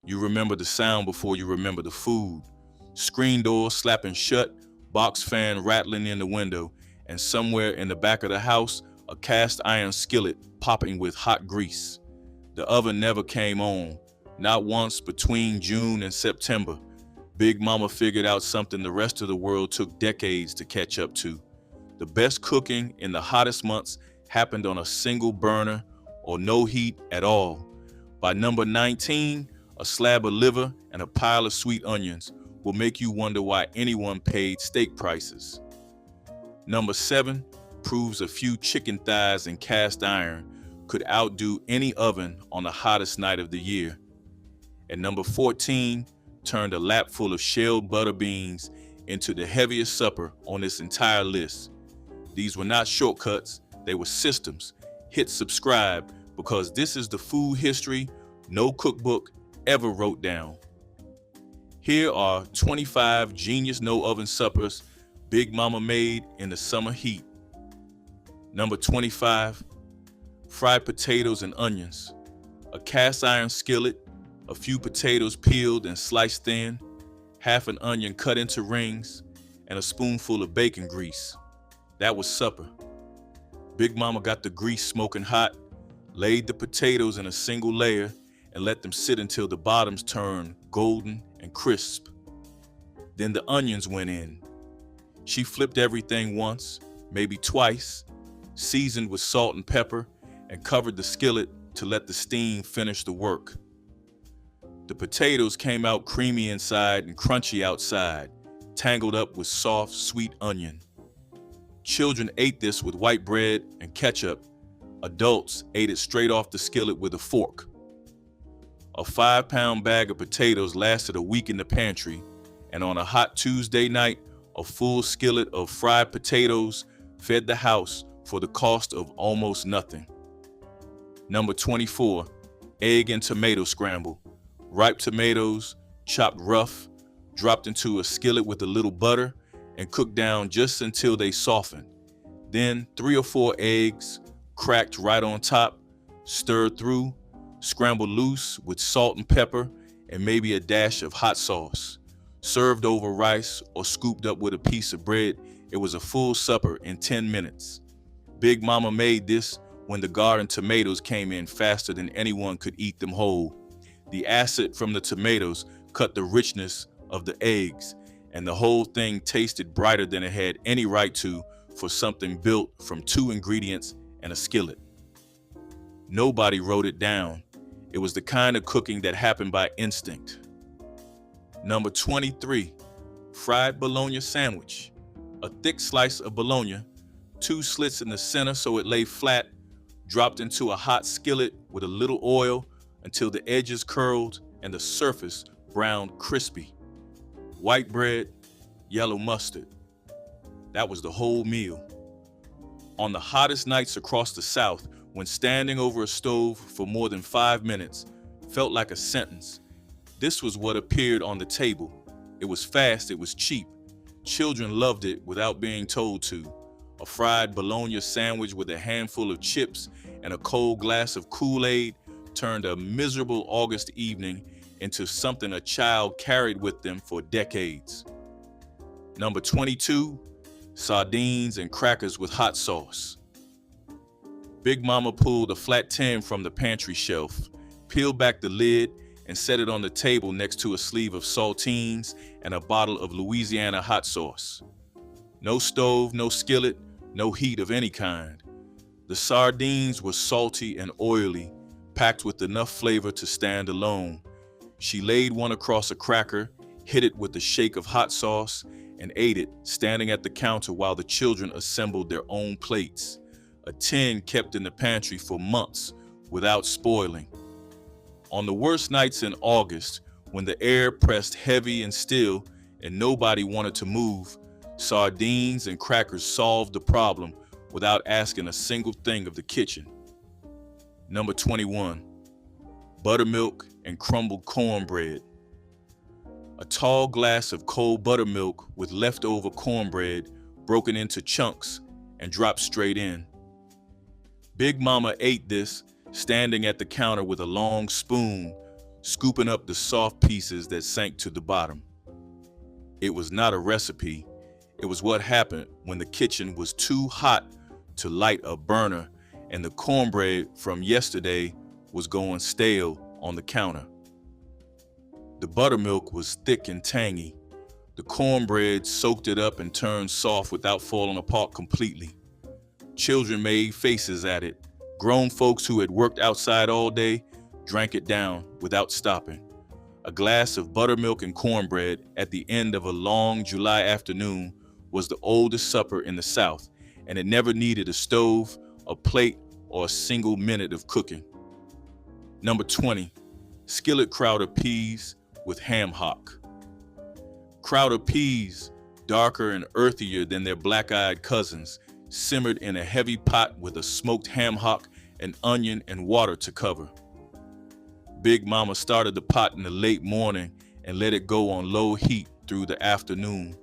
You remember the sound before you remember the food. Screen door slapping shut, box fan rattling in the window, and somewhere in the back of the house, a cast iron skillet popping with hot grease. The oven never came on, not once between June and September. Big Mama figured out something the rest of the world took decades to catch up to. The best cooking in the hottest months happened on a single burner or no heat at all. By number 19, a slab of liver and a pile of sweet onions will make you wonder why anyone paid steak prices. Number 7 proves a few chicken thighs in cast iron could outdo any oven on the hottest night of the year. And number 14 turned a lap full of shelled butter beans into the heaviest supper on this entire list. These were not shortcuts, they were systems. Hit subscribe because this is the food history no cookbook ever wrote down. Here are 25 genius no-oven suppers Big Mama made in the summer heat. Number 25, fried potatoes and onions. A cast iron skillet, a few potatoes peeled and sliced thin, half an onion cut into rings, and a spoonful of bacon grease. That was supper. Big Mama got the grease smoking hot, laid the potatoes in a single layer, and let them sit until the bottoms turned golden and crisp. Then the onions went in. She flipped everything once, maybe twice, seasoned with salt and pepper, and covered the skillet to let the steam finish the work. The potatoes came out creamy inside and crunchy outside, tangled up with soft, sweet onion. Children ate this with white bread and ketchup. Adults ate it straight off the skillet with a fork. A 5-pound bag of potatoes lasted a week in the pantry, and on a hot Tuesday night, a full skillet of fried potatoes fed the house for the cost of almost nothing. Number 24, egg and tomato scramble. Ripe tomatoes, chopped rough, dropped into a skillet with a little butter, and cooked down just until they softened. Then 3 or 4 eggs, cracked right on top, stirred through, scrambled loose with salt and pepper, and maybe a dash of hot sauce. Served over rice or scooped up with a piece of bread, it was a full supper in 10 minutes. Big Mama made this when the garden tomatoes came in faster than anyone could eat them whole. The acid from the tomatoes cut the richness of the eggs, and the whole thing tasted brighter than it had any right to for something built from 2 ingredients and a skillet. Nobody wrote it down. It was the kind of cooking that happened by instinct. Number 23, fried bologna sandwich. A thick slice of bologna, 2 slits in the center so it lay flat, dropped into a hot skillet with a little oil until the edges curled and the surface browned crispy. White bread, yellow mustard. That was the whole meal. On the hottest nights across the South, when standing over a stove for more than 5 minutes felt like a sentence, this was what appeared on the table. It was fast, it was cheap. Children loved it without being told to. A fried bologna sandwich with a handful of chips and a cold glass of Kool-Aid turned a miserable August evening into something a child carried with them for decades. Number 22, sardines and crackers with hot sauce. Big Mama pulled a flat tin from the pantry shelf, peeled back the lid, and set it on the table next to a sleeve of saltines and a bottle of Louisiana hot sauce. No stove, no skillet, no heat of any kind. The sardines were salty and oily, packed with enough flavor to stand alone. She laid one across a cracker, hit it with a shake of hot sauce, and ate it, standing at the counter while the children assembled their own plates. A tin kept in the pantry for months without spoiling. On the worst nights in August, when the air pressed heavy and still and nobody wanted to move, sardines and crackers solved the problem without asking a single thing of the kitchen. Number 21, buttermilk and crumbled cornbread. A tall glass of cold buttermilk with leftover cornbread broken into chunks and dropped straight in. Big Mama ate this, standing at the counter with a long spoon, scooping up the soft pieces that sank to the bottom. It was not a recipe. It was what happened when the kitchen was too hot to light a burner and the cornbread from yesterday was going stale on the counter. The buttermilk was thick and tangy. The cornbread soaked it up and turned soft without falling apart completely. Children made faces at it. Grown folks who had worked outside all day drank it down without stopping. A glass of buttermilk and cornbread at the end of a long July afternoon was the oldest supper in the South, and it never needed a stove, a plate, or a single minute of cooking. Number 20, skillet crowder peas with ham hock. Crowder peas, darker and earthier than their black-eyed cousins, simmered in a heavy pot with a smoked ham hock and onion and water to cover. Big Mama started the pot in the late morning and let it go on low heat through the afternoon.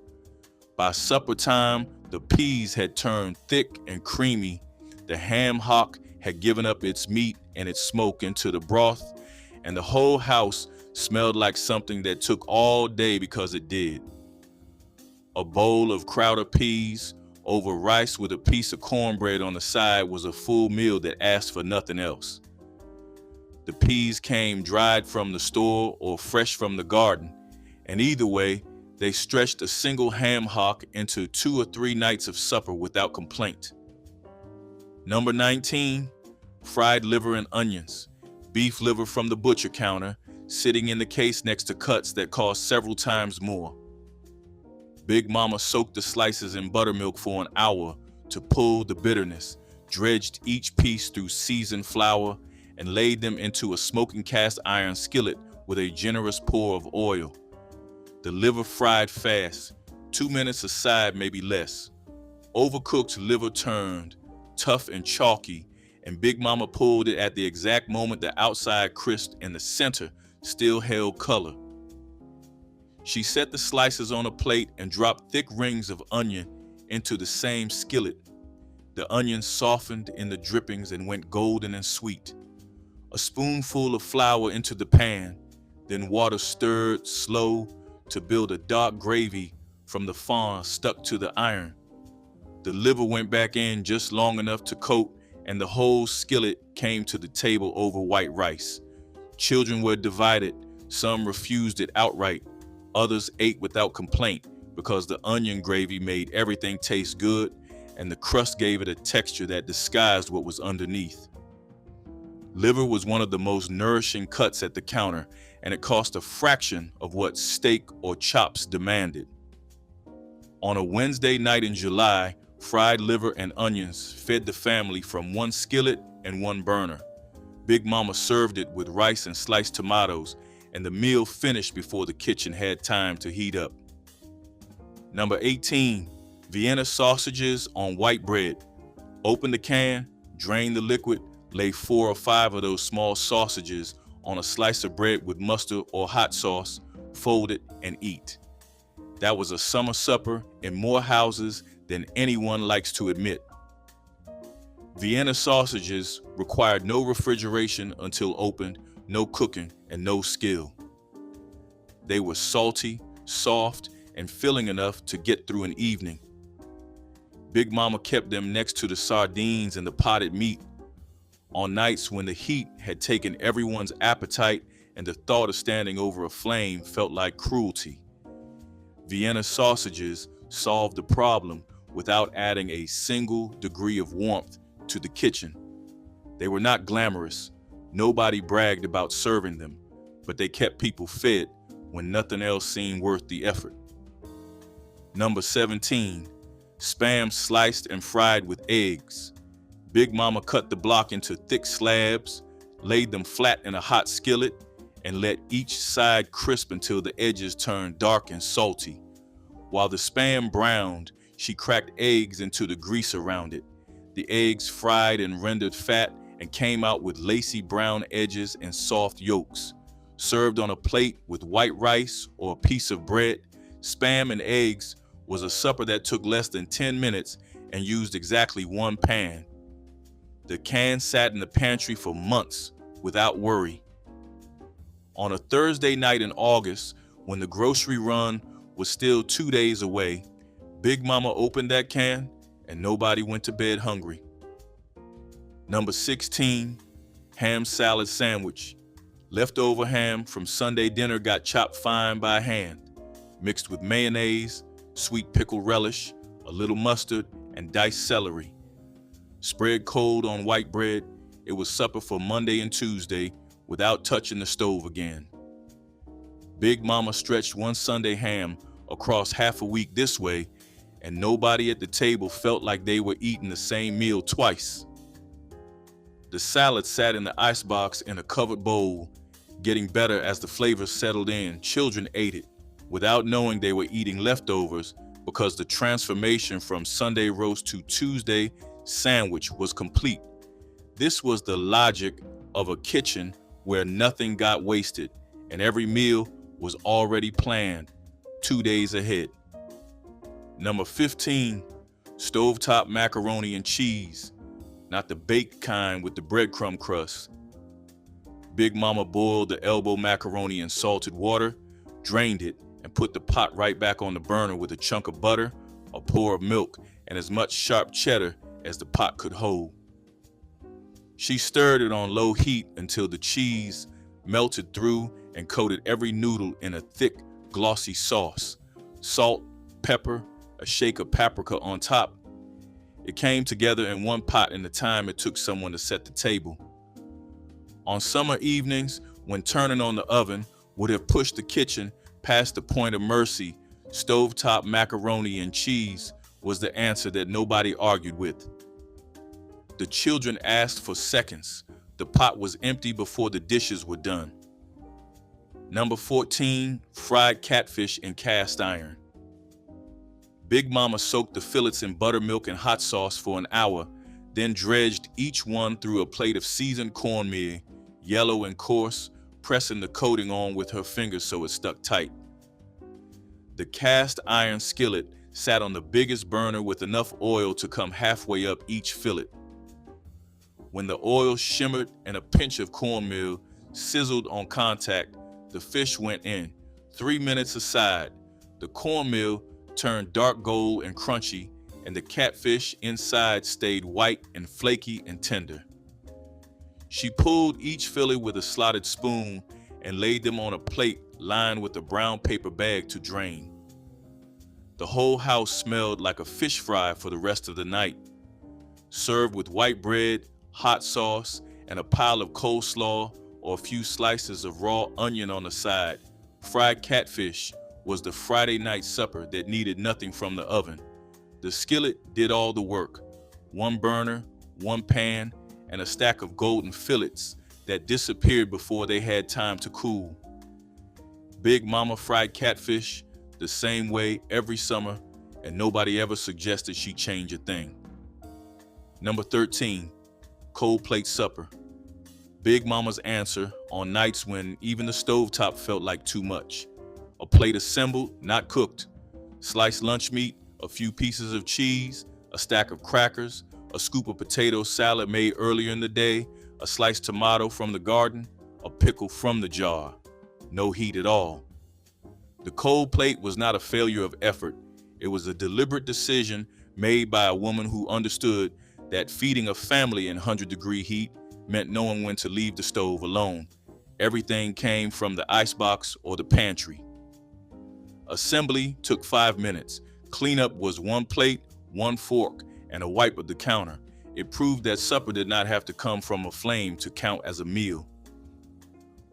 By supper time, the peas had turned thick and creamy. The ham hock had given up its meat and its smoke into the broth, and the whole house smelled like something that took all day because it did. A bowl of crowder peas over rice with a piece of cornbread on the side was a full meal that asked for nothing else. The peas came dried from the store or fresh from the garden, and either way, they stretched a single ham hock into 2 or 3 nights of supper without complaint. Number 19, fried liver and onions. Beef liver from the butcher counter, sitting in the case next to cuts that cost several times more. Big Mama soaked the slices in buttermilk for an hour to pull the bitterness, dredged each piece through seasoned flour, and laid them into a smoking cast iron skillet with a generous pour of oil. The liver fried fast, 2 minutes aside, maybe less. Overcooked liver turned, tough and chalky, and Big Mama pulled it at the exact moment the outside crisped and the center still held color. She set the slices on a plate and dropped thick rings of onion into the same skillet. The onions softened in the drippings and went golden and sweet. A spoonful of flour into the pan, then water stirred slow to build a dark gravy from the fond stuck to the iron. The liver went back in just long enough to coat, and the whole skillet came to the table over white rice. Children were divided. Some refused it outright. Others ate without complaint because the onion gravy made everything taste good, and the crust gave it a texture that disguised what was underneath. Liver was one of the most nourishing cuts at the counter, and it cost a fraction of what steak or chops demanded. On a Wednesday night in July, fried liver and onions fed the family from one skillet and one burner. Big Mama served it with rice and sliced tomatoes, and the meal finished before the kitchen had time to heat up. Number 18, Vienna sausages on white bread. Open the can, drain the liquid, lay 4 or 5 of those small sausages on a slice of bread with mustard or hot sauce, fold it, and eat. That was a summer supper in more houses than anyone likes to admit. Vienna sausages required no refrigeration until opened, no cooking, and no skill. They were salty, soft, and filling enough to get through an evening. Big Mama kept them next to the sardines and the potted meat. On nights when the heat had taken everyone's appetite and the thought of standing over a flame felt like cruelty. Vienna sausages solved the problem without adding a single degree of warmth to the kitchen. They were not glamorous. Nobody bragged about serving them, but they kept people fed when nothing else seemed worth the effort. Number 17, Spam sliced and fried with eggs. Big Mama cut the block into thick slabs, laid them flat in a hot skillet, and let each side crisp until the edges turned dark and salty. While the Spam browned, she cracked eggs into the grease around it. The eggs fried and rendered fat and came out with lacy brown edges and soft yolks. Served on a plate with white rice or a piece of bread, Spam and eggs was a supper that took less than 10 minutes and used exactly one pan. The can sat in the pantry for months without worry. On a Thursday night in August, when the grocery run was still 2 days away, Big Mama opened that can and nobody went to bed hungry. Number 16, ham salad sandwich. Leftover ham from Sunday dinner got chopped fine by hand, mixed with mayonnaise, sweet pickle relish, a little mustard, and diced celery. Spread cold on white bread, it was supper for Monday and Tuesday without touching the stove again. Big Mama stretched one Sunday ham across half a week this way, and nobody at the table felt like they were eating the same meal twice. The salad sat in the icebox in a covered bowl, getting better as the flavors settled in. Children ate it without knowing they were eating leftovers because the transformation from Sunday roast to Tuesday sandwich was complete. This was the logic of a kitchen where nothing got wasted and every meal was already planned 2 days ahead. Number 15, stovetop macaroni and cheese, not the baked kind with the breadcrumb crust. Big Mama boiled the elbow macaroni in salted water, drained it, and put the pot right back on the burner with a chunk of butter, a pour of milk, and as much sharp cheddar as the pot could hold. She stirred it on low heat until the cheese melted through and coated every noodle in a thick, glossy sauce. Salt, pepper, a shake of paprika on top. It came together in one pot in the time it took someone to set the table. On summer evenings, when turning on the oven would have pushed the kitchen past the point of mercy, stovetop macaroni and cheese was the answer that nobody argued with. The children asked for seconds. The pot was empty before the dishes were done. Number 14, fried catfish in cast iron. Big Mama soaked the fillets in buttermilk and hot sauce for an hour, then dredged each one through a plate of seasoned cornmeal, yellow and coarse, pressing the coating on with her fingers so it stuck tight. The cast iron skillet sat on the biggest burner with enough oil to come halfway up each fillet. When the oil shimmered and a pinch of cornmeal sizzled on contact, the fish went in, 3 minutes aside. The cornmeal turned dark gold and crunchy, and the catfish inside stayed white and flaky and tender. She pulled each fillet with a slotted spoon and laid them on a plate lined with a brown paper bag to drain. The whole house smelled like a fish fry for the rest of the night. Served with white bread, hot sauce, and a pile of coleslaw or a few slices of raw onion on the side, fried catfish was the Friday night supper that needed nothing from the oven. The skillet did all the work. One burner, one pan, and a stack of golden fillets that disappeared before they had time to cool. Big Mama fried catfish the same way every summer, and nobody ever suggested she change a thing. Number 13, cold plate supper. Big Mama's answer on nights when even the stovetop felt like too much. A plate assembled, not cooked. Sliced lunch meat, a few pieces of cheese, a stack of crackers, a scoop of potato salad made earlier in the day, a sliced tomato from the garden, a pickle from the jar. No heat at all. The cold plate was not a failure of effort. It was a deliberate decision made by a woman who understood that feeding a family in 100-degree heat meant knowing when to leave the stove alone. Everything came from the icebox or the pantry. Assembly took 5 minutes. Cleanup was one plate, one fork, and a wipe of the counter. It proved that supper did not have to come from a flame to count as a meal.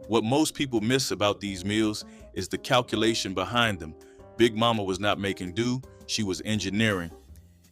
What most people miss about these meals is the calculation behind them. Big Mama was not making do, she was engineering.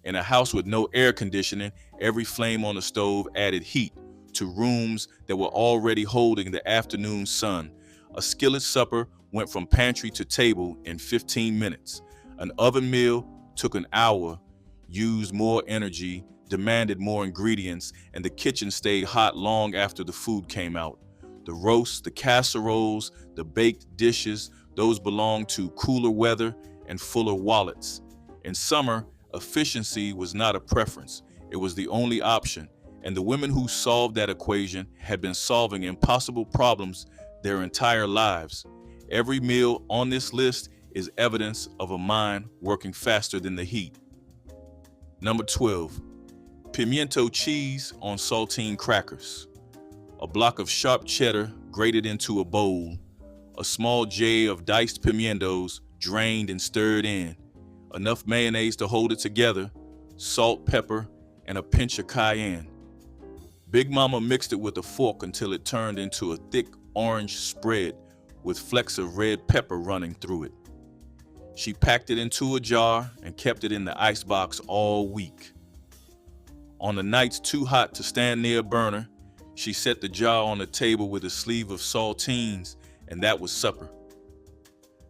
In a house with no air conditioning, every flame on the stove added heat to rooms that were already holding the afternoon sun. A skillet supper went from pantry to table in 15 minutes. An oven meal took an hour, used more energy, demanded more ingredients, and the kitchen stayed hot long after the food came out. The roasts, the casseroles, the baked dishes, those belonged to cooler weather and fuller wallets. In summer, efficiency was not a preference. It was the only option, and the women who solved that equation had been solving impossible problems their entire lives. Every meal on this list is evidence of a mind working faster than the heat. Number 12, pimento cheese on saltine crackers. A block of sharp cheddar grated into a bowl, a small jar of diced pimientos drained and stirred in, enough mayonnaise to hold it together, salt, pepper, and a pinch of cayenne. Big Mama mixed it with a fork until it turned into a thick orange spread with flecks of red pepper running through it. She packed it into a jar and kept it in the icebox all week. On the nights too hot to stand near a burner, she set the jar on the table with a sleeve of saltines, and that was supper.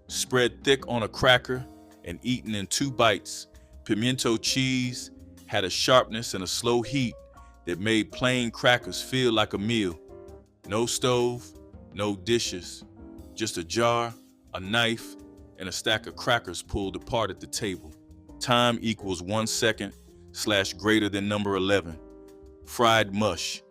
Spread thick on a cracker and eaten in 2 bites, pimento cheese had a sharpness and a slow heat that made plain crackers feel like a meal. No stove, no dishes, just a jar, a knife, and a stack of crackers pulled apart at the table. Time equals 1 second / greater than number 11. Fried mush.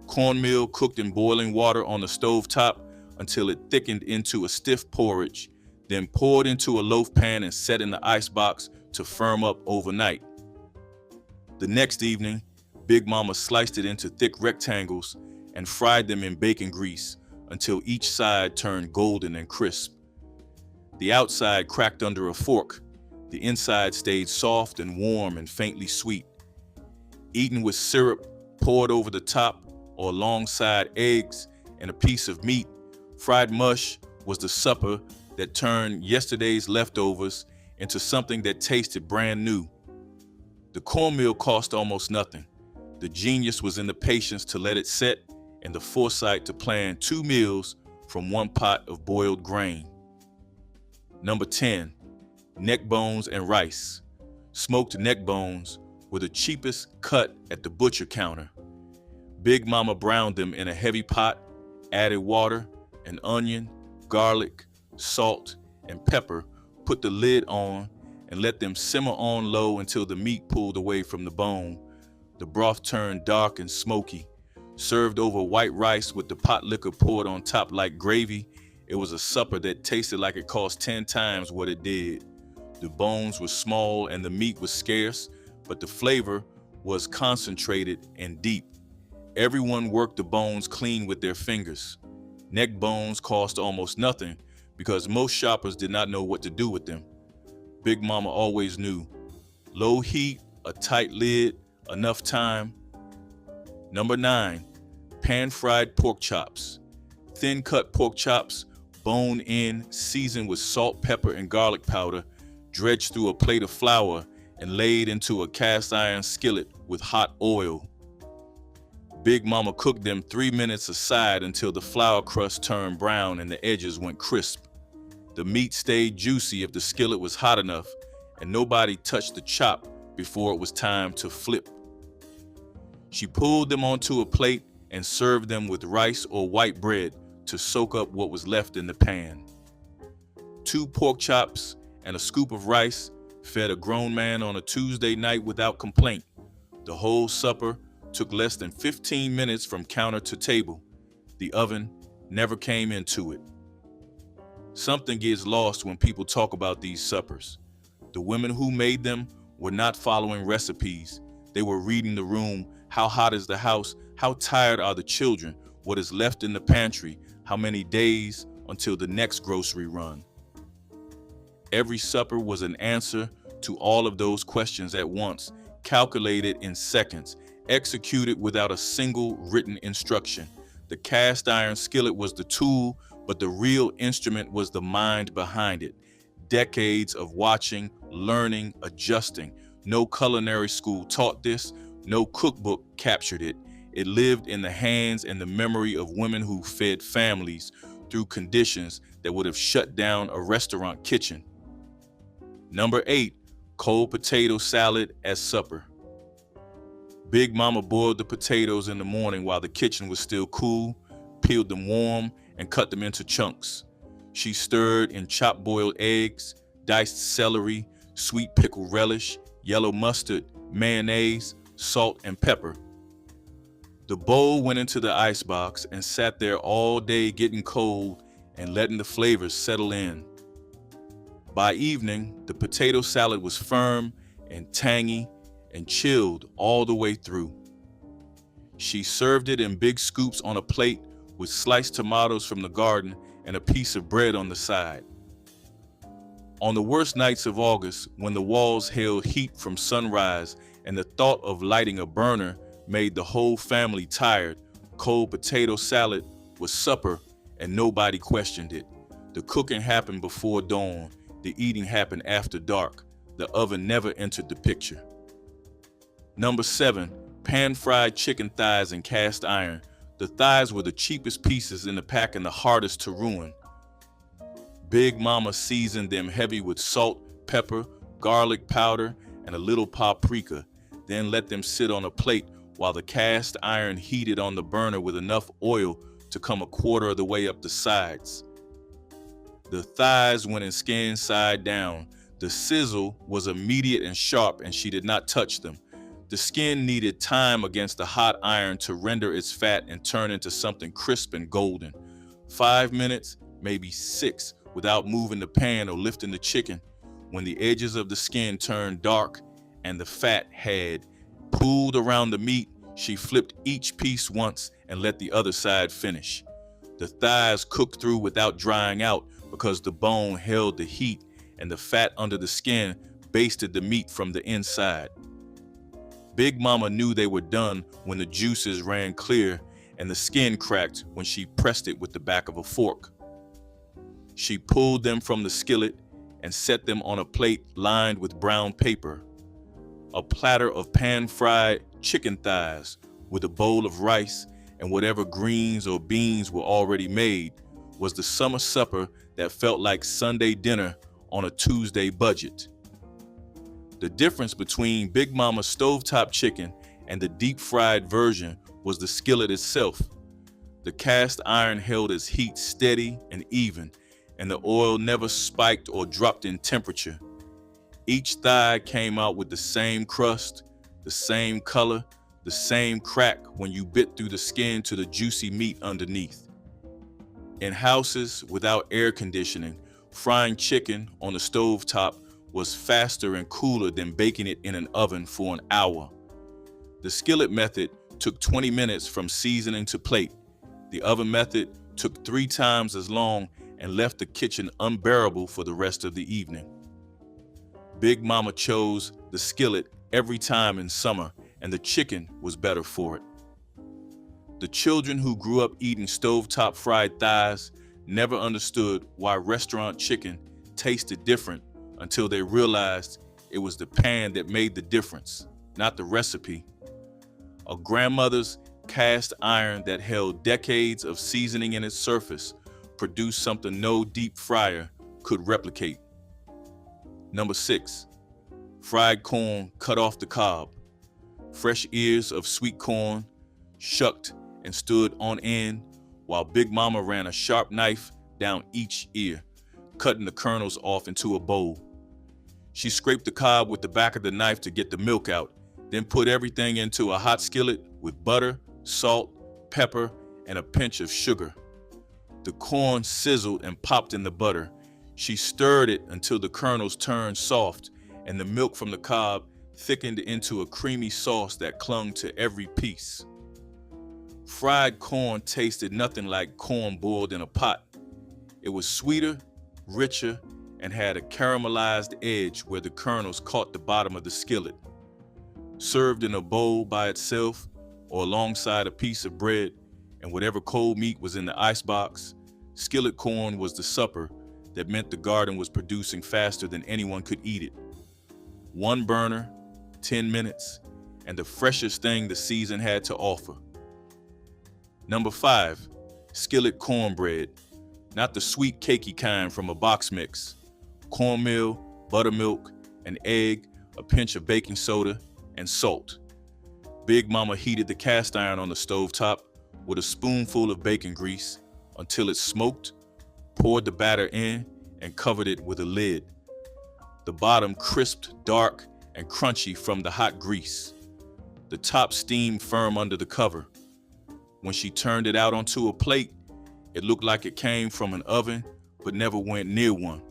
Cornmeal cooked in boiling water on the stovetop until it thickened into a stiff porridge, then poured into a loaf pan and set in the icebox to firm up overnight. The next evening, Big Mama sliced it into thick rectangles and fried them in bacon grease until each side turned golden and crisp. The outside cracked under a fork. The inside stayed soft and warm and faintly sweet. Eaten with syrup poured over the top or alongside eggs and a piece of meat, fried mush was the supper that turned yesterday's leftovers into something that tasted brand new. The cornmeal cost almost nothing. The genius was in the patience to let it set and the foresight to plan 2 meals from 1 pot of boiled grain. Number 10, neck bones and rice. Smoked neck bones were the cheapest cut at the butcher counter. Big Mama browned them in a heavy pot, added water, an onion, garlic, salt, and pepper, put the lid on, and let them simmer on low until the meat pulled away from the bone. The broth turned dark and smoky. Served over white rice with the potlikker poured on top like gravy, it was a supper that tasted like it cost 10 times what it did. The bones were small and the meat was scarce, but the flavor was concentrated and deep. Everyone worked the bones clean with their fingers. Neck bones cost almost nothing because most shoppers did not know what to do with them. Big Mama always knew. Low heat, a tight lid, enough time. Number 9, pan-fried pork chops. Thin-cut pork chops, bone in, seasoned with salt, pepper, and garlic powder, dredged through a plate of flour and laid into a cast iron skillet with hot oil. Big Mama cooked them 3 minutes aside until the flour crust turned brown and the edges went crisp. The meat stayed juicy if the skillet was hot enough, and nobody touched the chop before it was time to flip. She pulled them onto a plate and served them with rice or white bread to soak up what was left in the pan. 2 pork chops and a scoop of rice fed a grown man on a Tuesday night without complaint. The whole supper took less than 15 minutes from counter to table. The oven never came into it. Something gets lost when people talk about these suppers. The women who made them were not following recipes. They were reading the room. How hot is the house? How tired are the children? What is left in the pantry? How many days until the next grocery run? Every supper was an answer to all of those questions at once, calculated in seconds, executed without a single written instruction. The cast iron skillet was the tool, but the real instrument was the mind behind it. Decades of watching, learning, adjusting. No culinary school taught this. No cookbook captured it. It lived in the hands and the memory of women who fed families through conditions that would have shut down a restaurant kitchen. Number 8, cold potato salad as supper. Big Mama boiled the potatoes in the morning while the kitchen was still cool, peeled them warm, and cut them into chunks. She stirred in chopped boiled eggs, diced celery, sweet pickle relish, yellow mustard, mayonnaise, salt, and pepper. The bowl went into the icebox and sat there all day getting cold and letting the flavors settle in. By evening, the potato salad was firm and tangy and chilled all the way through. She served it in big scoops on a plate with sliced tomatoes from the garden and a piece of bread on the side. On the worst nights of August, when the walls held heat from sunrise and the thought of lighting a burner made the whole family tired, cold potato salad was supper and nobody questioned it. The cooking happened before dawn. The eating happened after dark. The oven never entered the picture. Number 7, pan-fried chicken thighs in cast iron. The thighs were the cheapest pieces in the pack and the hardest to ruin. Big Mama seasoned them heavy with salt, pepper, garlic powder, and a little paprika, then let them sit on a plate while the cast iron heated on the burner with enough oil to come a quarter of the way up the sides. The thighs went in skin side down. The sizzle was immediate and sharp, and she did not touch them. The skin needed time against the hot iron to render its fat and turn into something crisp and golden. 5 minutes, maybe 6, without moving the pan or lifting the chicken. When the edges of the skin turned dark and the fat had pooled around the meat, she flipped each piece once and let the other side finish. The thighs cooked through without drying out because the bone held the heat and the fat under the skin basted the meat from the inside. Big Mama knew they were done when the juices ran clear and the skin cracked when she pressed it with the back of a fork. She pulled them from the skillet and set them on a plate lined with brown paper. A platter of pan-fried chicken thighs with a bowl of rice and whatever greens or beans were already made was the summer supper that felt like Sunday dinner on a Tuesday budget. The difference between Big Mama's stovetop chicken and the deep-fried version was the skillet itself. The cast iron held its heat steady and even, and the oil never spiked or dropped in temperature. Each thigh came out with the same crust, the same color, the same crack when you bit through the skin to the juicy meat underneath. In houses without air conditioning, frying chicken on the stovetop was faster and cooler than baking it in an oven for an hour. The skillet method took 20 minutes from seasoning to plate. The oven method took 3 times as long and left the kitchen unbearable for the rest of the evening. Big Mama chose the skillet every time in summer, and the chicken was better for it. The children who grew up eating stovetop fried thighs never understood why restaurant chicken tasted different until they realized it was the pan that made the difference, not the recipe. A grandmother's cast iron that held decades of seasoning in its surface produced something no deep fryer could replicate. Number 6, fried corn cut off the cob. Fresh ears of sweet corn shucked and stood on end while Big Mama ran a sharp knife down each ear, cutting the kernels off into a bowl. She scraped the cob with the back of the knife to get the milk out, then put everything into a hot skillet with butter, salt, pepper, and a pinch of sugar. The corn sizzled and popped in the butter. She stirred it until the kernels turned soft and the milk from the cob thickened into a creamy sauce that clung to every piece. Fried corn tasted nothing like corn boiled in a pot. It was sweeter, richer, and had a caramelized edge where the kernels caught the bottom of the skillet. Served in a bowl by itself or alongside a piece of bread and whatever cold meat was in the icebox, skillet corn was the supper that meant the garden was producing faster than anyone could eat it. 1 burner, 10 minutes, and the freshest thing the season had to offer. Number 5, skillet cornbread. Not the sweet cakey kind from a box mix. Cornmeal, buttermilk, an egg, a pinch of baking soda, and salt. Big Mama heated the cast iron on the stovetop with a spoonful of bacon grease until it smoked, poured the batter in, and covered it with a lid. The bottom crisped, dark, and crunchy from the hot grease. The top steamed firm under the cover. When she turned it out onto a plate, it looked like it came from an oven, but never went near one.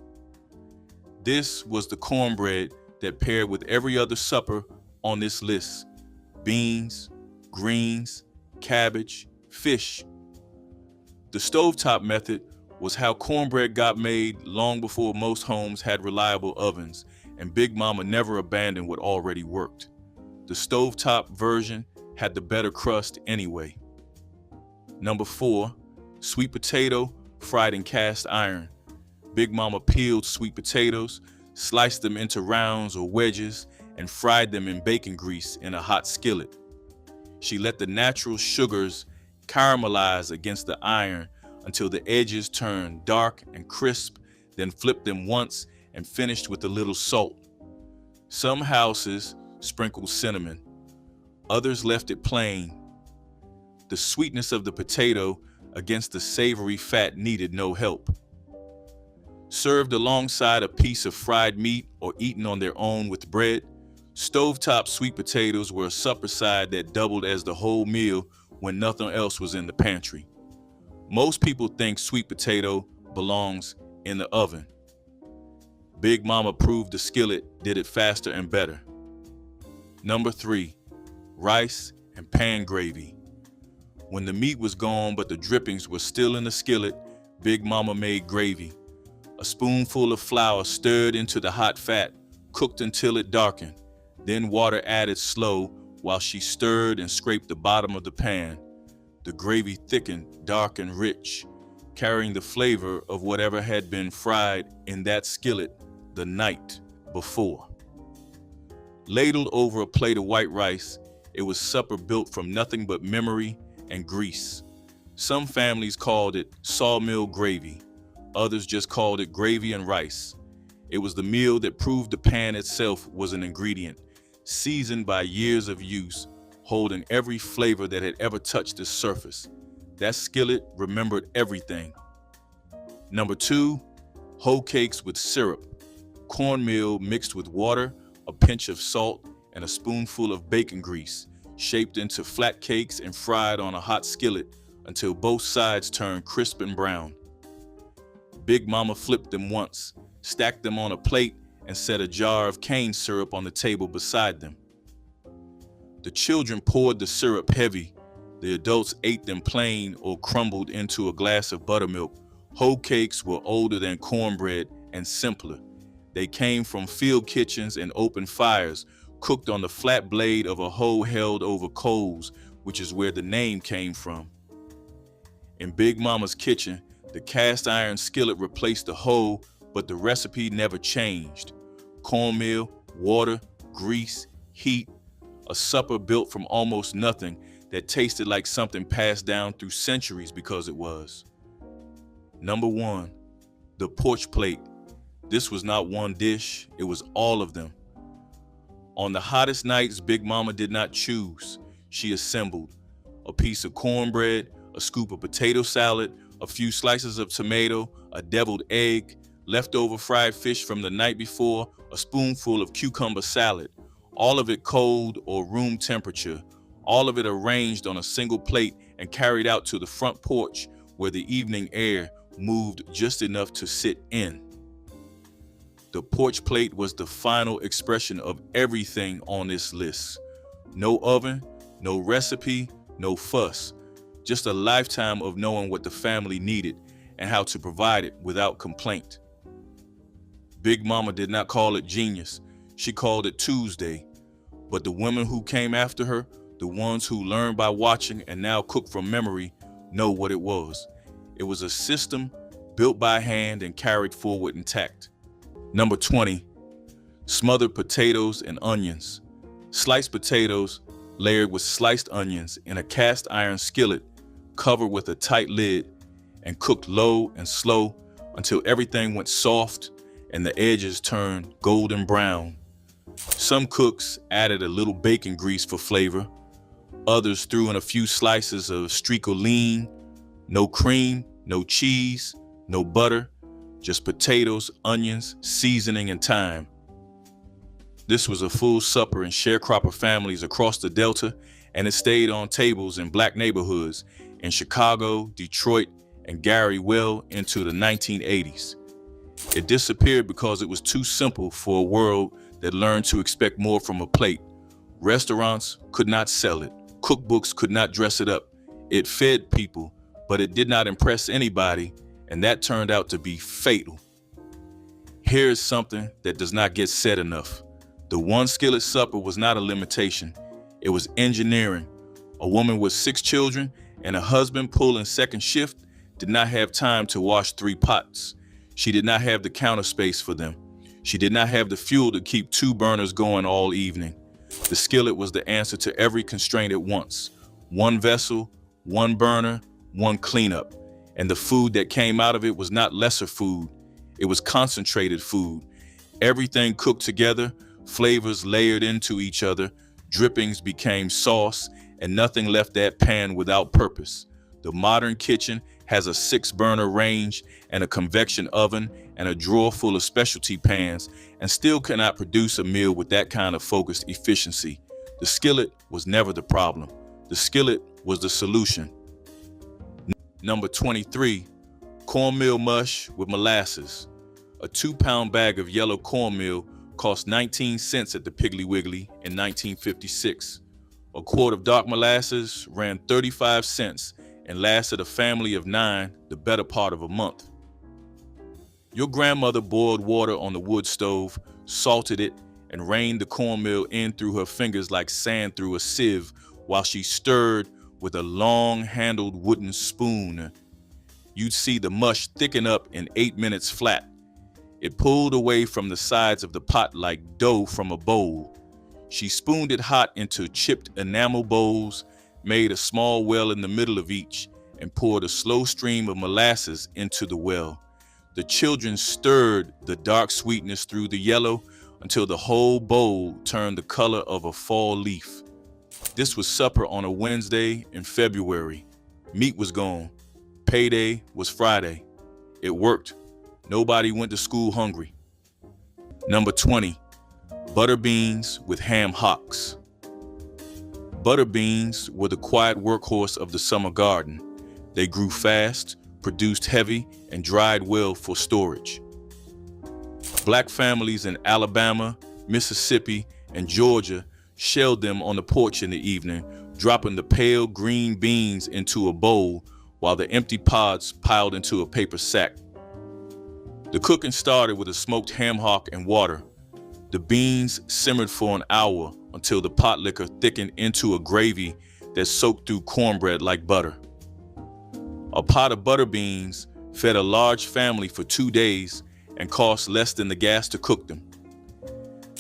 This was the cornbread that paired with every other supper on this list: beans, greens, cabbage, fish. The stovetop method was how cornbread got made long before most homes had reliable ovens, and Big Mama never abandoned what already worked. The stovetop version had the better crust anyway. Number 4, sweet potato fried in cast iron. Big Mama peeled sweet potatoes, sliced them into rounds or wedges, and fried them in bacon grease in a hot skillet. She let the natural sugars caramelize against the iron until the edges turned dark and crisp, then flipped them once and finished with a little salt. Some houses sprinkled cinnamon, others left it plain. The sweetness of the potato against the savory fat needed no help. Served alongside a piece of fried meat or eaten on their own with bread, stovetop sweet potatoes were a supper side that doubled as the whole meal when nothing else was in the pantry. Most people think sweet potato belongs in the oven. Big Mama proved the skillet did it faster and better. Number 3, rice and pan gravy. When the meat was gone but the drippings were still in the skillet, Big Mama made gravy. A spoonful of flour stirred into the hot fat, cooked until it darkened. Then water added slow while she stirred and scraped the bottom of the pan. The gravy thickened, dark and rich, carrying the flavor of whatever had been fried in that skillet the night before. Ladled over a plate of white rice, it was supper built from nothing but memory and grease. Some families called it sawmill gravy. Others just called it gravy and rice. It was the meal that proved the pan itself was an ingredient, seasoned by years of use, holding every flavor that had ever touched its surface. That skillet remembered everything. Number 2, hoe cakes with syrup. Cornmeal mixed with water, a pinch of salt, and a spoonful of bacon grease, shaped into flat cakes and fried on a hot skillet until both sides turned crisp and brown. Big Mama flipped them once, stacked them on a plate, and set a jar of cane syrup on the table beside them. The children poured the syrup heavy. The adults ate them plain or crumbled into a glass of buttermilk. Hoe cakes were older than cornbread and simpler. They came from field kitchens and open fires, cooked on the flat blade of a hoe held over coals, which is where the name came from. In Big Mama's kitchen, the cast iron skillet replaced the hoe, but the recipe never changed. Cornmeal, water, grease, heat, a supper built from almost nothing that tasted like something passed down through centuries because it was. Number 1, the porch plate. This was not one dish, it was all of them. On the hottest nights, Big Mama did not choose. She assembled a piece of cornbread, a scoop of potato salad, a few slices of tomato, a deviled egg, leftover fried fish from the night before, a spoonful of cucumber salad, all of it cold or room temperature, all of it arranged on a single plate and carried out to the front porch where the evening air moved just enough to sit in. The porch plate was the final expression of everything on this list. No oven, no recipe, no fuss, just a lifetime of knowing what the family needed and how to provide it without complaint. Big Mama did not call it genius. She called it Tuesday. But the women who came after her, the ones who learned by watching and now cook from memory, know what it was. It was a system built by hand and carried forward intact. Number 20, smothered potatoes and onions. Sliced potatoes layered with sliced onions in a cast iron skillet covered with a tight lid and cooked low and slow until everything went soft and the edges turned golden brown. Some cooks added a little bacon grease for flavor. Others threw in a few slices of streaker lean. No cream, no cheese, no butter, just potatoes, onions, seasoning, and thyme. This was a full supper in sharecropper families across the Delta, and it stayed on tables in black neighborhoods. in Chicago, Detroit, and Gary well into the 1980s. It disappeared because it was too simple for a world that learned to expect more from a plate. Restaurants could not sell it. Cookbooks could not dress it up. It fed people, but it did not impress anybody, and that turned out to be fatal. Here is something that does not get said enough. The one skillet supper was not a limitation. It was engineering. A woman with 6 children and a husband pulling second shift did not have time to wash 3 pots. She did not have the counter space for them. She did not have the fuel to keep 2 burners going all evening. The skillet was the answer to every constraint at once. 1 vessel, 1 burner, 1 cleanup. And the food that came out of it was not lesser food. It was concentrated food. Everything cooked together, flavors layered into each other, drippings became sauce, and nothing left that pan without purpose. The modern kitchen has a 6-burner range and a convection oven and a drawer full of specialty pans, and still cannot produce a meal with that kind of focused efficiency. The skillet was never the problem. The skillet was the solution. Number 23, cornmeal mush with molasses. A 2-pound bag of yellow cornmeal cost 19 cents at the Piggly Wiggly in 1956. A quart of dark molasses ran 35 cents and lasted a family of 9 the better part of a month. Your grandmother boiled water on the wood stove, salted it, and rained the cornmeal in through her fingers like sand through a sieve while she stirred with a long-handled wooden spoon. You'd see the mush thicken up in 8 minutes flat. It pulled away from the sides of the pot like dough from a bowl. She spooned it hot into chipped enamel bowls, made a small well in the middle of each, and poured a slow stream of molasses into the well. The children stirred the dark sweetness through the yellow until the whole bowl turned the color of a fall leaf. This was supper on a Wednesday in February. Meat was gone. Payday was Friday. It worked. Nobody went to school hungry. Number 20, butter beans with ham hocks. Butter beans were the quiet workhorse of the summer garden. They grew fast, produced heavy, and dried well for storage. Black families in Alabama, Mississippi, and Georgia shelled them on the porch in the evening, dropping the pale green beans into a bowl while the empty pods piled into a paper sack. The cooking started with a smoked ham hock and water. The beans simmered for an hour until the potlikker thickened into a gravy that soaked through cornbread like butter. A pot of butter beans fed a large family for 2 days and cost less than the gas to cook them.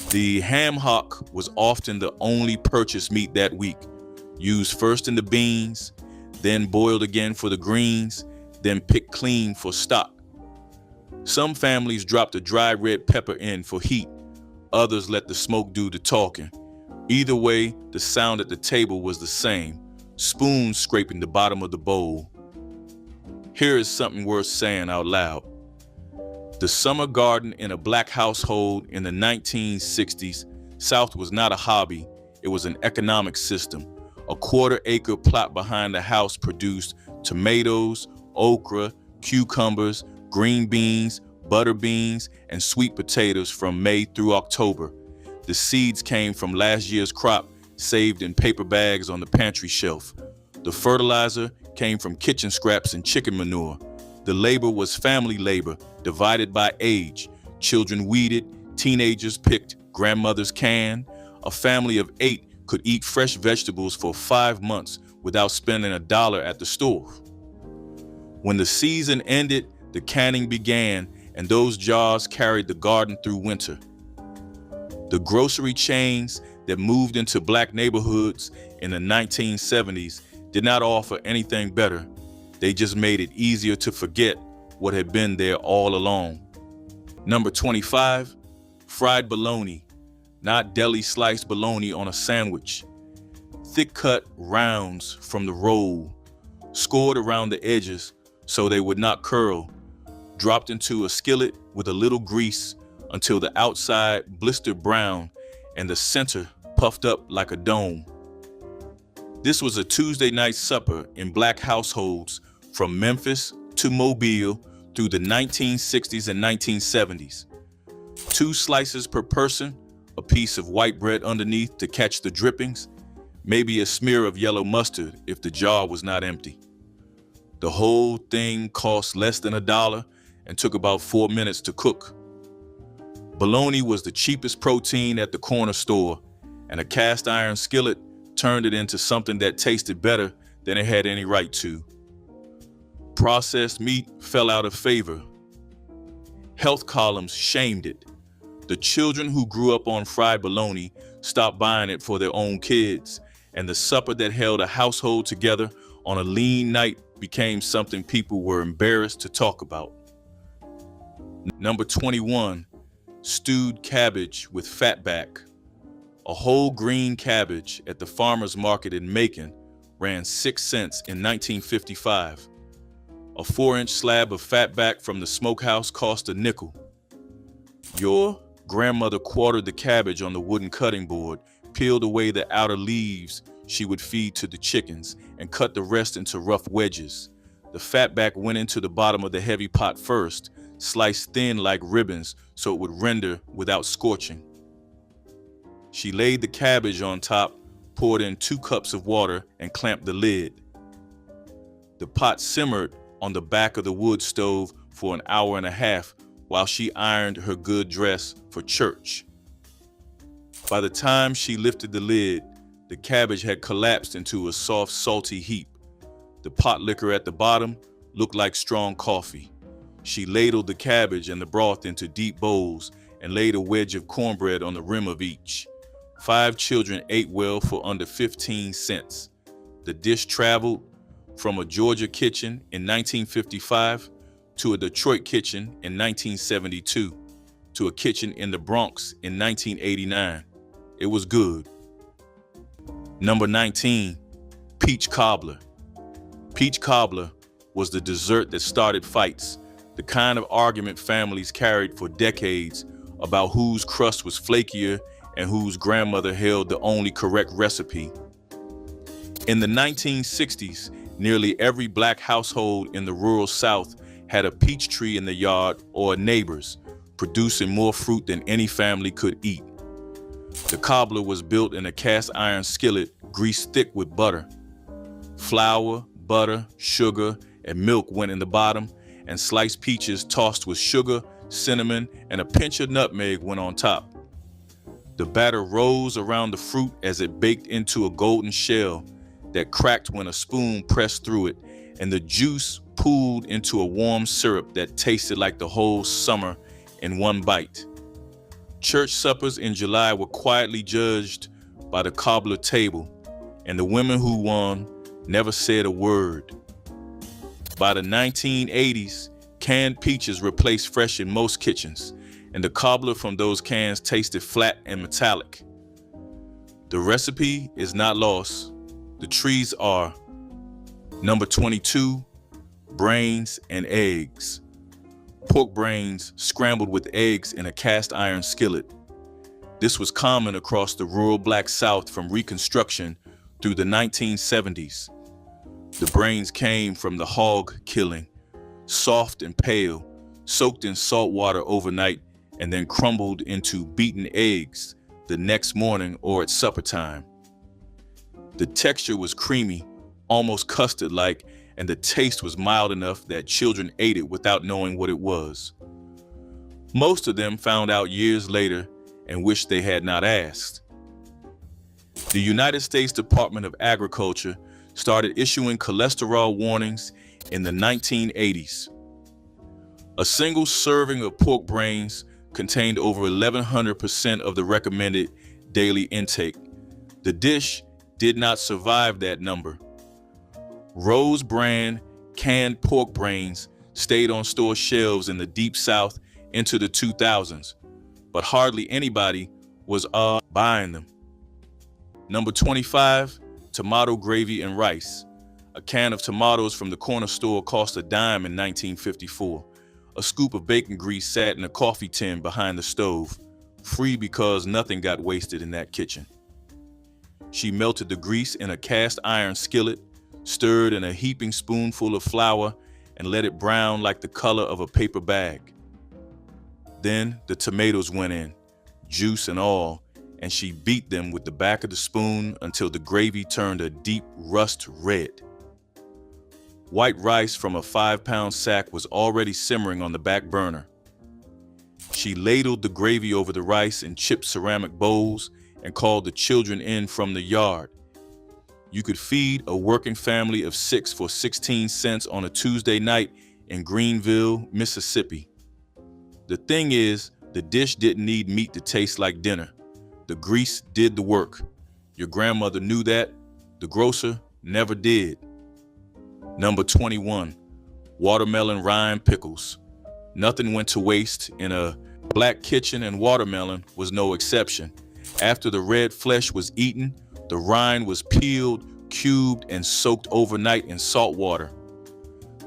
The ham hock was often the only purchased meat that week, used first in the beans, then boiled again for the greens, then picked clean for stock. Some families dropped a dry red pepper in for heat. Others let the smoke do the talking. Either way, the sound at the table was the same, spoons scraping the bottom of the bowl. Here is something worth saying out loud. The summer garden in a black household in the 1960s South was not a hobby, it was an economic system. A 1/4-acre plot behind the house produced tomatoes, okra, cucumbers, green beans, butter beans, and sweet potatoes from May through October. The seeds came from last year's crop, saved in paper bags on the pantry shelf. The fertilizer came from kitchen scraps and chicken manure. The labor was family labor, divided by age. Children weeded, teenagers picked, grandmothers canned. A family of 8 could eat fresh vegetables for 5 months without spending $1 at the store. When the season ended, the canning began, and those jars carried the garden through winter. The grocery chains that moved into black neighborhoods in the 1970s did not offer anything better. They just made it easier to forget what had been there all along. Number 25, fried bologna, not deli sliced bologna on a sandwich. Thick cut rounds from the roll, scored around the edges so they would not curl, dropped into a skillet with a little grease until the outside blistered brown and the center puffed up like a dome. This was a Tuesday night supper in black households from Memphis to Mobile through the 1960s and 1970s. 2 slices per person, a piece of white bread underneath to catch the drippings, maybe a smear of yellow mustard if the jar was not empty. The whole thing cost less than $1 and took about 4 minutes to cook. Bologna was the cheapest protein at the corner store, and a cast iron skillet turned it into something that tasted better than it had any right to. Processed meat fell out of favor. Health columns shamed it. The children who grew up on fried bologna stopped buying it for their own kids, and the supper that held a household together on a lean night became something people were embarrassed to talk about. Number 21, stewed cabbage with fatback. A whole green cabbage at the farmer's market in Macon ran 6 cents in 1955. A 4-inch slab of fatback from the smokehouse cost a nickel. Your grandmother quartered the cabbage on the wooden cutting board, peeled away the outer leaves she would feed to the chickens, and cut the rest into rough wedges. The fatback went into the bottom of the heavy pot first, sliced thin like ribbons so it would render without scorching. She laid the cabbage on top, poured in 2 cups of water, and clamped the lid. The pot simmered on the back of the wood stove for an hour and a half while she ironed her good dress for church. By the time she lifted the lid, the cabbage had collapsed into a soft, salty heap. The potlikker at the bottom looked like strong coffee. She ladled the cabbage and the broth into deep bowls and laid a wedge of cornbread on the rim of each. 5 children ate well for under 15 cents. The dish traveled from a Georgia kitchen in 1955 to a Detroit kitchen in 1972 to a kitchen in the Bronx in 1989. It was good. Number 19, peach cobbler. Peach cobbler was the dessert that started fights, the kind of argument families carried for decades about whose crust was flakier and whose grandmother held the only correct recipe. In the 1960s, nearly every black household in the rural South had a peach tree in the yard or a neighbor's, producing more fruit than any family could eat. The cobbler was built in a cast iron skillet greased thick with butter. Flour, butter, sugar, and milk went in the bottom, and sliced peaches tossed with sugar, cinnamon, and a pinch of nutmeg went on top. The batter rose around the fruit as it baked into a golden shell that cracked when a spoon pressed through it, and the juice pooled into a warm syrup that tasted like the whole summer in one bite. Church suppers in July were quietly judged by the cobbler table, and the women who won never said a word. By the 1980s, canned peaches replaced fresh in most kitchens, and the cobbler from those cans tasted flat and metallic. The recipe is not lost. The trees are. Number 22, brains and eggs. Pork brains scrambled with eggs in a cast iron skillet. This was common across the rural black South from Reconstruction through the 1970s. The brains came from the hog killing, soft and pale, soaked in salt water overnight, and then crumbled into beaten eggs the next morning or at supper time. The texture was creamy, almost custard-like, and the taste was mild enough that children ate it without knowing what it was. Most of them found out years later and wished they had not asked. The United States Department of Agriculture started issuing cholesterol warnings in the 1980s. A single serving of pork brains contained over 1,100% of the recommended daily intake. The dish did not survive that number. Rose brand canned pork brains stayed on store shelves in the Deep South into the 2000s, but hardly anybody was buying them. Number 25, tomato gravy and rice. A can of tomatoes from the corner store cost a dime in 1954. A scoop of bacon grease sat in a coffee tin behind the stove, free because nothing got wasted in that kitchen. She melted the grease in a cast iron skillet, stirred in a heaping spoonful of flour, and let it brown like the color of a paper bag. Then the tomatoes went in, juice and all, and she beat them with the back of the spoon until the gravy turned a deep rust red. White rice from a 5-pound sack was already simmering on the back burner. She ladled the gravy over the rice in chipped ceramic bowls and called the children in from the yard. You could feed a working family of 6 for 16 cents on a Tuesday night in Greenville, Mississippi. The thing is, the dish didn't need meat to taste like dinner. The grease did the work. Your grandmother knew that. The grocer never did. Number 21, watermelon rind pickles. Nothing went to waste in a black kitchen, and watermelon was no exception. After the red flesh was eaten, the rind was peeled, cubed, and soaked overnight in salt water.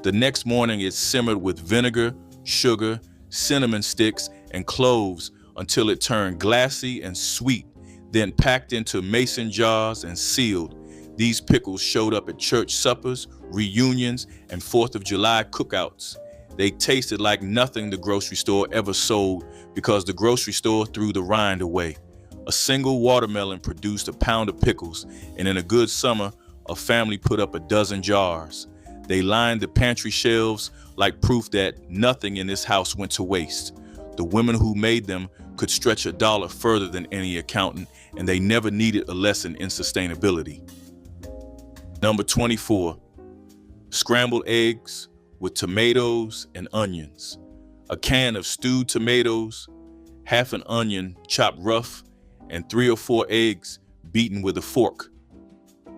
The next morning it simmered with vinegar, sugar, cinnamon sticks, and cloves until it turned glassy and sweet, then packed into mason jars and sealed. These pickles showed up at church suppers, reunions, and 4th of July cookouts. They tasted like nothing the grocery store ever sold because the grocery store threw the rind away. A single watermelon produced a pound of pickles, and in a good summer, a family put up a dozen jars. They lined the pantry shelves like proof that nothing in this house went to waste. The women who made them could stretch a dollar further than any accountant, and they never needed a lesson in sustainability. Number 24, scrambled eggs with tomatoes and onions. A can of stewed tomatoes, half an onion chopped rough, and 3 or 4 eggs beaten with a fork.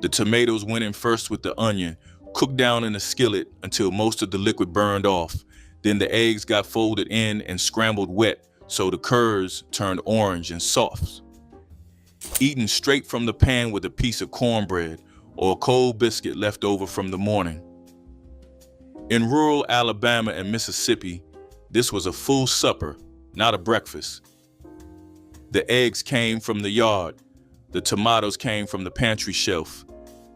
The tomatoes went in first with the onion, cooked down in a skillet until most of the liquid burned off. Then the eggs got folded in and scrambled wet so the curds turned orange and soft. Eaten straight from the pan with a piece of cornbread or a cold biscuit left over from the morning. In rural Alabama and Mississippi, this was a full supper, not a breakfast. The eggs came from the yard. The tomatoes came from the pantry shelf.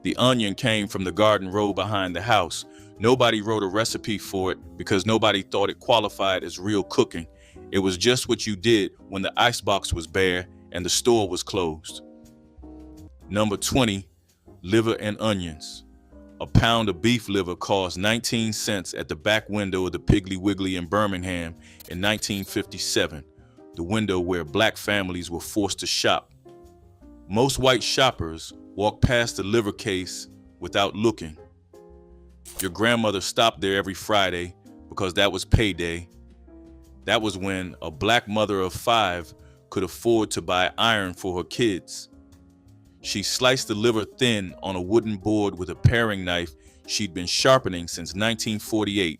The onion came from the garden row behind the house. Nobody wrote a recipe for it because nobody thought it qualified as real cooking. It was just what you did when the icebox was bare and the store was closed. Number 20, liver and onions. A pound of beef liver cost 19 cents at the back window of the Piggly Wiggly in Birmingham in 1957, the window where black families were forced to shop. Most white shoppers walked past the liver case without looking. Your grandmother stopped there every Friday because that was payday. That was when a black mother of 5 could afford to buy iron for her kids. She sliced the liver thin on a wooden board with a paring knife she'd been sharpening since 1948,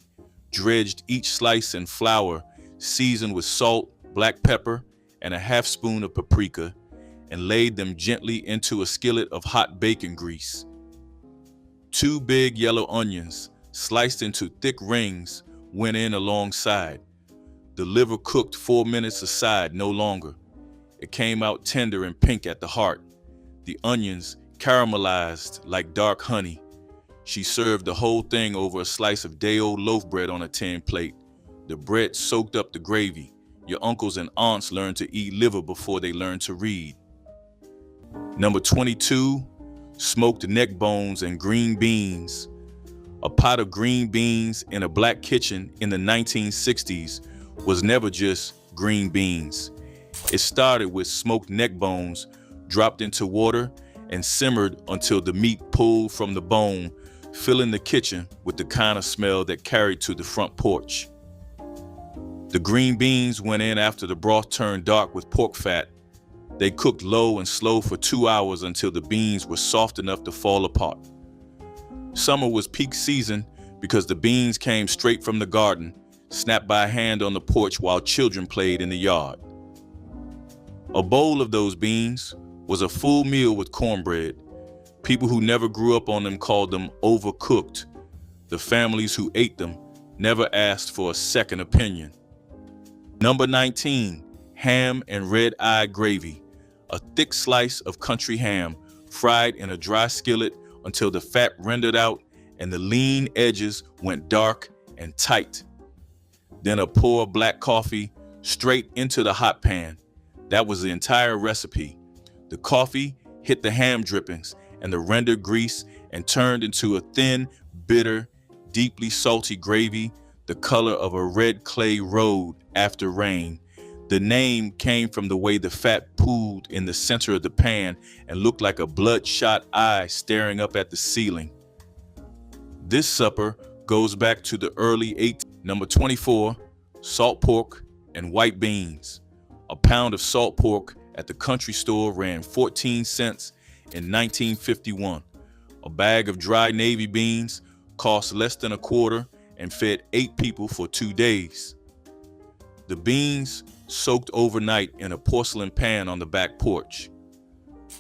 dredged each slice in flour, seasoned with salt, black pepper, and a half spoon of paprika, and laid them gently into a skillet of hot bacon grease. 2 big yellow onions, sliced into thick rings, went in alongside. The liver cooked 4 minutes aside, no longer. It came out tender and pink at the heart. The onions caramelized like dark honey. She served the whole thing over a slice of day-old loaf bread on a tin plate. The bread soaked up the gravy. Your uncles and aunts learned to eat liver before they learned to read. Number 22, smoked neck bones and green beans. A pot of green beans in a black kitchen in the 1960s was never just green beans. It started with smoked neck bones dropped into water and simmered until the meat pulled from the bone, filling the kitchen with the kind of smell that carried to the front porch. The green beans went in after the broth turned dark with pork fat. They cooked low and slow for 2 hours until the beans were soft enough to fall apart. Summer was peak season because the beans came straight from the garden, snapped by hand on the porch while children played in the yard. A bowl of those beans was a full meal with cornbread. People who never grew up on them called them overcooked. The families who ate them never asked for a second opinion. Number 19, ham and red-eye gravy. A thick slice of country ham fried in a dry skillet until the fat rendered out and the lean edges went dark and tight. Then a pour of black coffee straight into the hot pan. That was the entire recipe. The coffee hit the ham drippings and the rendered grease and turned into a thin, bitter, deeply salty gravy, the color of a red clay road after rain. The name came from the way the fat pooled in the center of the pan and looked like a bloodshot eye staring up at the ceiling. This supper goes back to the early 18th. Number 24, salt pork and white beans. A pound of salt pork at the country store ran 14 cents in 1951. A bag of dry navy beans cost less than a quarter and fed 8 people for 2 days. The beans soaked overnight in a porcelain pan on the back porch.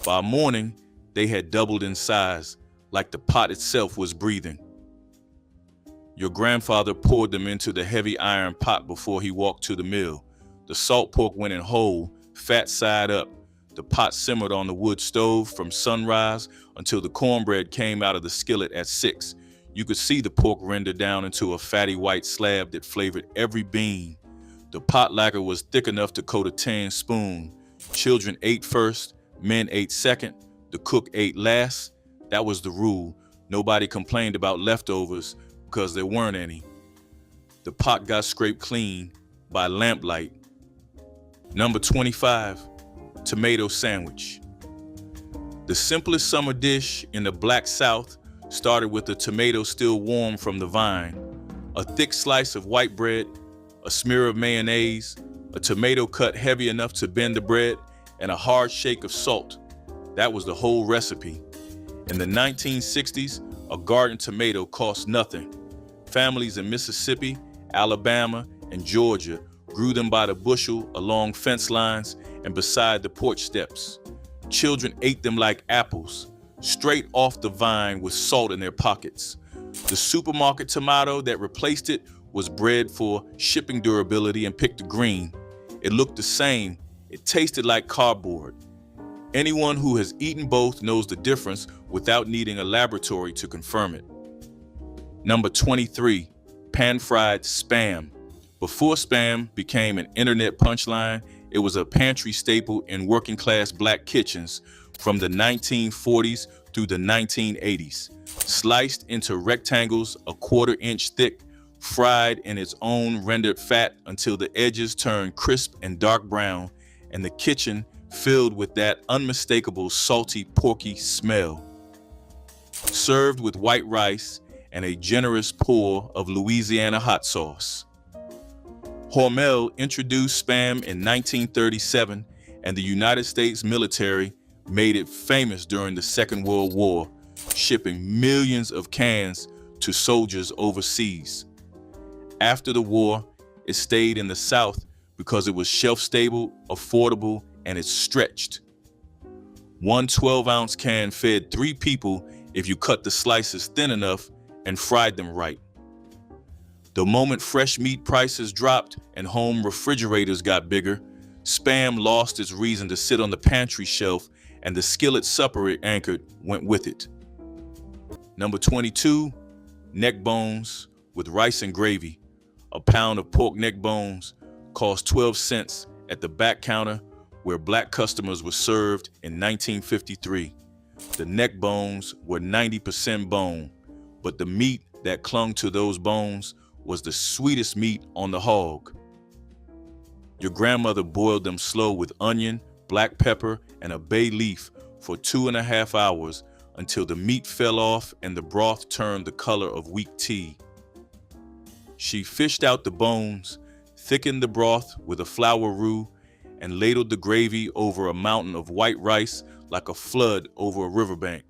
By morning, they had doubled in size, like the pot itself was breathing. Your grandfather poured them into the heavy iron pot before he walked to the mill. The salt pork went in whole, fat side up. The pot simmered on the wood stove from sunrise until the cornbread came out of the skillet at 6. You could see the pork render down into a fatty white slab that flavored every bean. The pot lacquer was thick enough to coat a tin spoon. Children ate first, men ate second, the cook ate last. That was the rule. Nobody complained about leftovers because there weren't any. The pot got scraped clean by lamplight. Number 25, tomato sandwich. The simplest summer dish in the Black South started with the tomato still warm from the vine, a thick slice of white bread, a smear of mayonnaise, a tomato cut heavy enough to bend the bread, and a hard shake of salt. That was the whole recipe. In the 1960s, a garden tomato cost nothing. Families in Mississippi, Alabama, and Georgia grew them by the bushel along fence lines and beside the porch steps. Children ate them like apples, straight off the vine with salt in their pockets. The supermarket tomato that replaced it was bred for shipping durability and picked green. It looked the same. It tasted like cardboard. Anyone who has eaten both knows the difference without needing a laboratory to confirm it. Number 23, pan-fried Spam. Before Spam became an internet punchline, it was a pantry staple in working-class black kitchens from the 1940s through the 1980s. Sliced into rectangles a quarter-inch thick, fried in its own rendered fat until the edges turned crisp and dark brown, and the kitchen filled with that unmistakable salty, porky smell. Served with white rice and a generous pour of Louisiana hot sauce. Hormel introduced Spam in 1937, and the United States military made it famous during the Second World War, shipping millions of cans to soldiers overseas. After the war, it stayed in the South because it was shelf-stable, affordable, and it stretched. One 12-ounce can fed 3 people if you cut the slices thin enough and fried them right. The moment fresh meat prices dropped and home refrigerators got bigger, Spam lost its reason to sit on the pantry shelf, and the skillet supper it anchored went with it. Number 22, neck bones with rice and gravy. A pound of pork neck bones cost 12 cents at the back counter where black customers were served in 1953. The neck bones were 90% bone, but the meat that clung to those bones was the sweetest meat on the hog. Your grandmother boiled them slow with onion, black pepper, and a bay leaf for 2.5 hours until the meat fell off and the broth turned the color of weak tea. She fished out the bones, thickened the broth with a flour roux, and ladled the gravy over a mountain of white rice like a flood over a riverbank.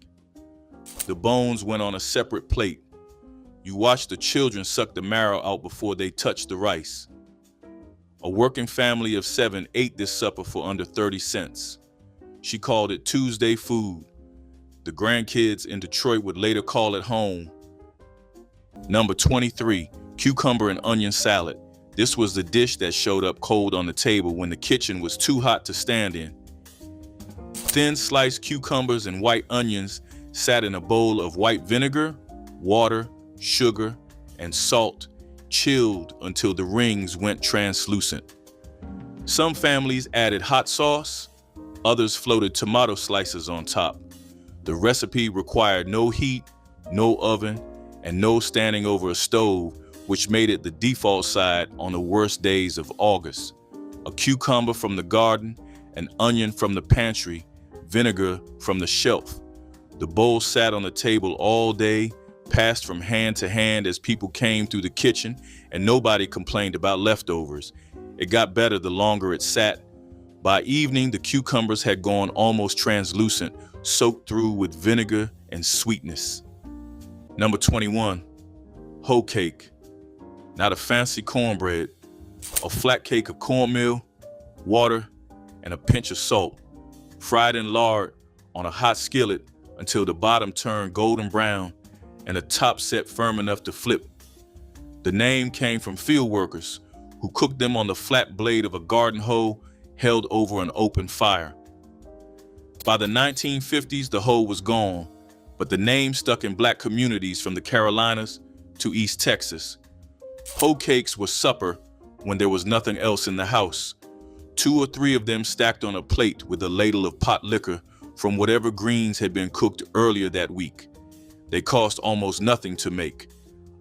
The bones went on a separate plate. You watched the children suck the marrow out before they touched the rice. A working family of 7 ate this supper for under 30 cents. She called it Tuesday food. The grandkids in Detroit would later call it home. Number 23, cucumber and onion salad. This was the dish that showed up cold on the table when the kitchen was too hot to stand in. Thin sliced cucumbers and white onions sat in a bowl of white vinegar, water, sugar, and salt, chilled until the rings went translucent. Some families added hot sauce, others floated tomato slices on top. The recipe required no heat, no oven, and no standing over a stove, which made it the default side on the worst days of August. A cucumber from the garden, an onion from the pantry, vinegar from the shelf. The bowl sat on the table all day, passed from hand to hand as people came through the kitchen, and nobody complained about leftovers. It got better the longer it sat. By evening, the cucumbers had gone almost translucent, soaked through with vinegar and sweetness. Number 21, hoe cake. Not a fancy cornbread, a flat cake of cornmeal, water, and a pinch of salt, fried in lard on a hot skillet until the bottom turned golden brown and the top set firm enough to flip. The name came from field workers who cooked them on the flat blade of a garden hoe held over an open fire. By the 1950s, the hoe was gone, but the name stuck in black communities from the Carolinas to East Texas. Hoe cakes were supper when there was nothing else in the house. 2 or 3 of them stacked on a plate with a ladle of potlikker from whatever greens had been cooked earlier that week. They cost almost nothing to make.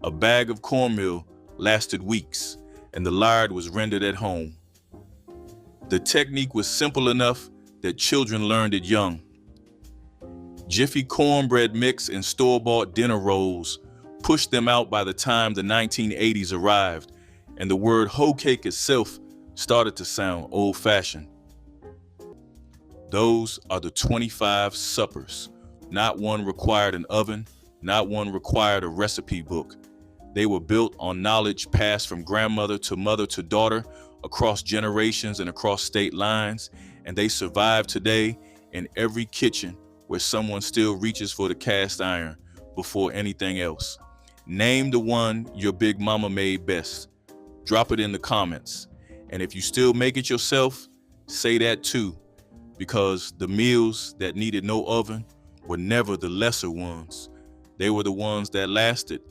A bag of cornmeal lasted weeks, and the lard was rendered at home. The technique was simple enough that children learned it young. Jiffy cornbread mix and store-bought dinner rolls pushed them out by the time the 1980s arrived, and the word hoe cake itself started to sound old-fashioned. Those are the 25 suppers. Not one required an oven, not one required a recipe book. They were built on knowledge passed from grandmother to mother to daughter, across generations and across state lines, and they survive today in every kitchen where someone still reaches for the cast iron before anything else. Name the one your big mama made best. Drop it in the comments. And if you still make it yourself, say that too, because the meals that needed no oven were never the lesser ones. They were the ones that lasted.